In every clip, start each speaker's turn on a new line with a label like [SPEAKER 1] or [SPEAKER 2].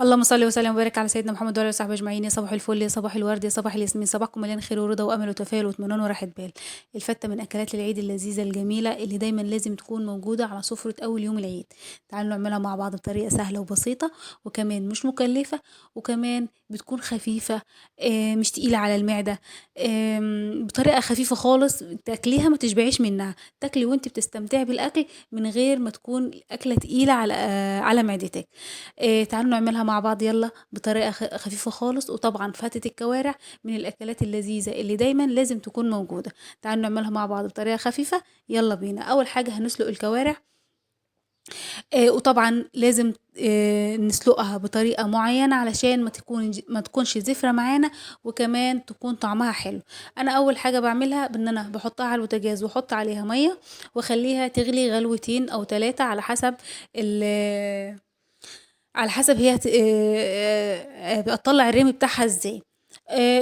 [SPEAKER 1] اللهم صل وسلم وبارك على سيدنا محمد وعلى اله وصحبه اجمعين. يا صباح الفل، يا صباح الورد، يا صباح الياسمين، صباحكم مليان خير ورضا وامل وتفاؤل واطمئنان وراحه بال. الفته من اكلات العيد اللذيذه الجميله اللي دايما لازم تكون موجوده على سفره اول يوم العيد. تعالوا نعملها مع بعض بطريقه سهله وبسيطه، وكمان مش مكلفه، وكمان بتكون خفيفه. مش تقيله على المعده. بطريقه خفيفه خالص تاكليها ما تشبعيش منها. تاكلي وانت بتستمتعي بالاكل من غير ما تكون اكله تقيله على معدتك. تعالوا نعملها مع بعض يلا بطريقة خفيفة خالص. وطبعا فتة الكوارع من الأكلات اللذيذة اللي دايما لازم تكون موجودة. تعالوا نعملها مع بعض بطريقة خفيفة. يلا بينا. أول حاجة هنسلق الكوارع. وطبعا لازم نسلقها بطريقة معينة علشان ما تكونش زفرة معانا، وكمان تكون طعمها حلو. انا اول حاجة بعملها بان انا بحطها على البوتاجاز واحط عليها مية واخليها تغلي غلوتين او ثلاثة على حسب هي بتطلع الريم بتاعها ازاي.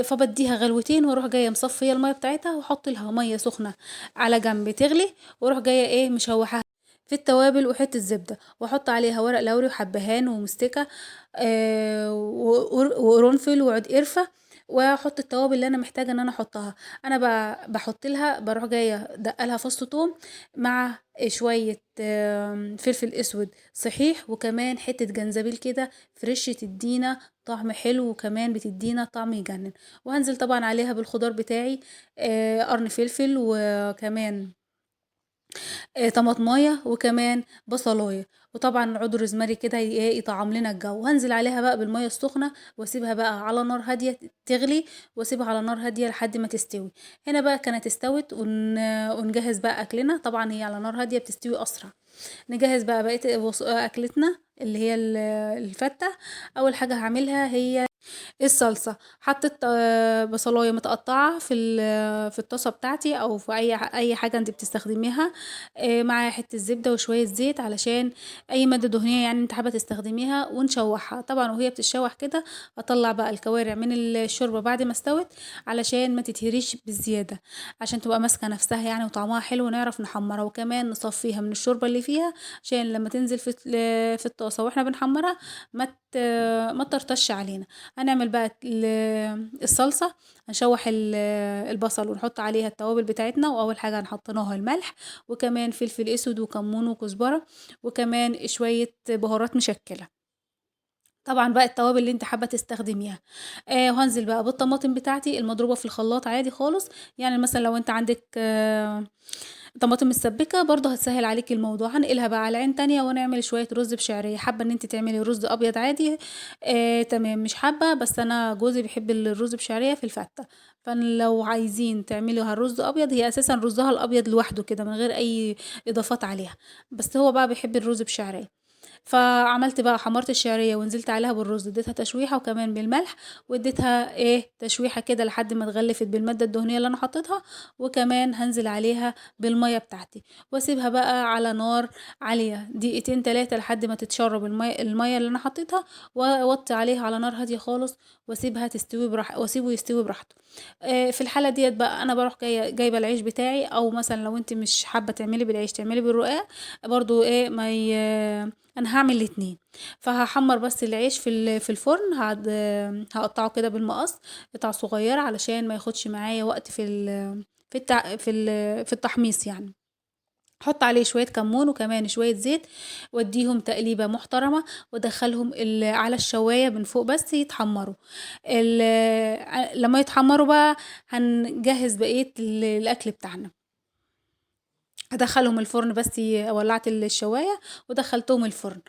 [SPEAKER 1] فبديها غلوتين واروح جايه مصفيه الميه بتاعتها واحط لها ميه سخنه على جنب تغلي، واروح جايه مشوحاها في التوابل وحته زبده، واحط عليها ورق لوري وحبهان ومستكه وقرنفل وعود قرفه، واحط التوابل اللي انا محتاجه ان انا احطها. انا بحط لها، بروح جايه دقلها فص ثوم مع شويه فلفل اسود صحيح، وكمان حتة جنزبيل كده فريش تدينا طعم حلو، وكمان بتدينا طعم يجنن. وهنزل طبعا عليها بالخضار بتاعي، قرن فلفل، وكمان طماطمايه، وكمان بصلايه، وطبعا عود روزماري كده يطعم لنا الجو. وهنزل عليها بقى بالميه السخنه واسيبها بقى على نار هاديه تغلي، واسيبها على نار هاديه لحد ما تستوي. هنا بقى كانت استوت ونجهز بقى اكلنا. طبعا هي على نار هاديه بتستوي اسرع. نجهز بقى بقية أكلتنا اللي هي الفتة. أول حاجة هعملها هي الصلصة. حطيت بصلاية متقطعة في الطاسة بتاعتي او في اي حاجة انت بتستخدميها، مع حتة زبدة وشوية زيت علشان اي مادة دهنية يعني انت حابة تستخدميها، ونشوحها طبعا. وهي بتتشوح كده اطلع بقى الكوارع من الشوربة بعد ما استوت علشان ما تتهريش بالزيادة، عشان تبقى ماسكة نفسها يعني وطعمها حلو، ونعرف نحمرها وكمان نصفيها من الشوربة اللي فيها عشان لما تنزل في الطاسة واحنا بنحمرها ما تطرطش علينا. هنعمل بقى الصلصة. هنشوح البصل ونحط عليها التوابل بتاعتنا، واول حاجة حطيناها الملح، وكمان فلفل اسود وكمون وكزبرة، وكمان شوية بهارات مشكلة. طبعا بقى التوابل اللي انت حابه تستخدميها. وهنزل بقى بالطماطم بتاعتي المضروبه في الخلاط عادي خالص. يعني مثلا لو انت عندك طماطم مسبكه برضه هتسهل عليكي الموضوع. هنقلها بقى على عين تانية ونعمل شويه رز بشعريه. حابه ان انت تعملي رز ابيض عادي، تمام. مش حابه، بس انا جوزي بيحب الرز بشعريه في الفته. فلو عايزين تعملوا رز ابيض، هي اساسا رزها الابيض لوحده كده من غير اي اضافات عليها، بس هو بقى بيحب الرز بشعريه. فعملت بقى حمرت الشعرية ونزلت عليها بالرز، اديتها تشويحة وكمان بالملح، واديتها تشويحة كده لحد ما اتغلفت بالمادة الدهنية اللي انا حطيتها. وكمان هنزل عليها بالمية بتاعتي واسيبها بقى على نار عالية دقيقتين تلاتة لحد ما تتشرب المية اللي انا حطيتها، واوطي عليها على نار هادية خالص، واسيبها تستوي واسيبه يستوي براحته. في الحالة ديت بقى انا بروح جايبة العيش بتاعي، او مثلا لو انت مش حابة تعملي بالعيش تعملي بالرقاق برضو. ما انا هعمل الاتنين. فهحمر بس العيش في الفرن. هقطعه كده بالمقص قطع صغيره علشان ما ياخدش معايا وقت في التحميص يعني. احط عليه شويه كمون وكمان شويه زيت، واديهم تقليبه محترمه، وادخلهم على الشوايه من فوق بس يتحمروا. لما يتحمروا بقى هنجهز بقيه الاكل بتاعنا. هدخلهم الفرن بس ولعت الشوايه ودخلتهم الفرن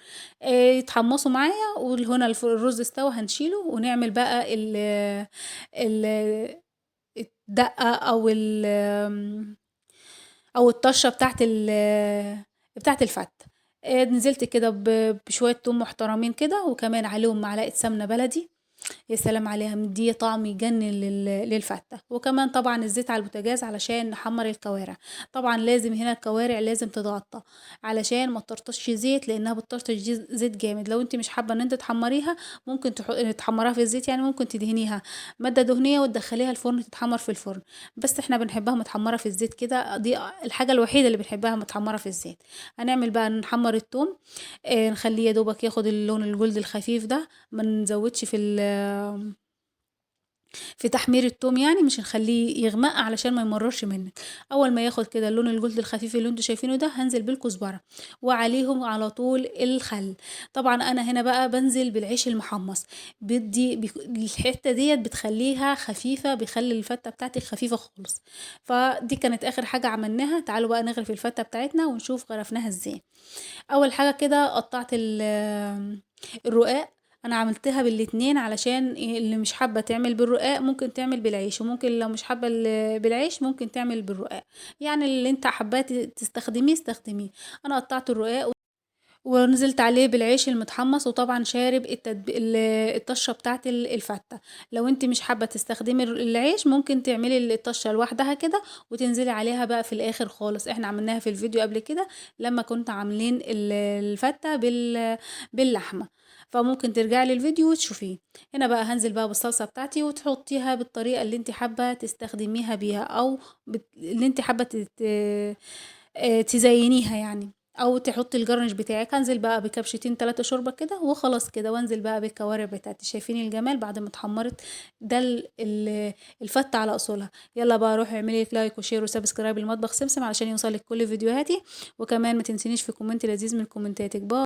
[SPEAKER 1] يتحمصوا معايا. وهنا الرز استوى هنشيله ونعمل بقى ال الدقه او الطشه بتاعت الفت. نزلت كده بشويه توم محترمين كده، وكمان عليهم معلقه سمنه بلدي، يا سلام عليها، مدية طعم يجنن للفتة. وكمان طبعا الزيت على البوتاجاز علشان نحمر الكوارع. طبعا لازم هنا الكوارع لازم تتغطى علشان ما تطرطش زيت، لانها بتطرطش زيت جامد. لو انت مش حابه ان انت تحمريها ممكن تحمرها في الزيت، يعني ممكن تدهنيها ماده دهنيه وتدخليها الفرن تتحمر في الفرن. بس احنا بنحبها متحمره في الزيت كده، دي الحاجه الوحيده اللي بنحبها متحمره في الزيت. هنعمل بقى نحمر التوم، نخليه يا دوبك ياخد اللون الجلد الخفيف ده، ما نزودش في تحمير التوم، يعني مش نخليه يغمق علشان ما يمررش منك. اول ما ياخد كده اللون الجلد الخفيف اللي انتوا شايفينه ده، هنزل بالكزبره وعليهم على طول الخل. طبعا انا هنا بقى بنزل بالعيش المحمص، الحته ديت بتخليها خفيفه، بيخلي الفته بتاعتي خفيفه خالص. فدي كانت اخر حاجه عملناها. تعالوا بقى نغرف الفته بتاعتنا ونشوف غرفناها ازاي. اول حاجه كده قطعت الرقاق. انا عملتها بالاتنين علشان اللي مش حابه تعمل بالرقاق ممكن تعمل بالعيش، وممكن لو مش حابه بالعيش ممكن تعمل بالرقاق. يعني اللي انت حباه تستخدميه استخدميه. انا قطعت الرقاق ونزلت عليه بالعيش المتحمص، وطبعا شارب الطشه بتاعت الفته. لو انت مش حابه تستخدمي العيش ممكن تعملي الطشه لوحدها كده وتنزلي عليها بقى في الاخر خالص. احنا عملناها في الفيديو قبل كده لما كنت عاملين الفته باللحمه، فممكن ترجعي للفيديو وتشوفيه. هنا بقى هنزل بقى بالصلصه بتاعتي، وتحطيها بالطريقه اللي انت حابه تستخدميها بيها، او اللي انت حابه تزينيها يعني، او تحطي الجرنش بتاعك. هنزل بقى بكبشتين 3 شوربه كده وخلاص كده، وانزل بقى بالكوارع بتاعتي. شايفين الجمال بعد ما اتحمرت؟ ده الفته على اصولها. يلا بقى روحي اعملي لايك وشير وسبسكرايب لمطبخ سمسم علشان يوصلك كل فيديوهاتي. وكمان ما تنسينيش في كومنت لذيذ من كومنتاتك. باي.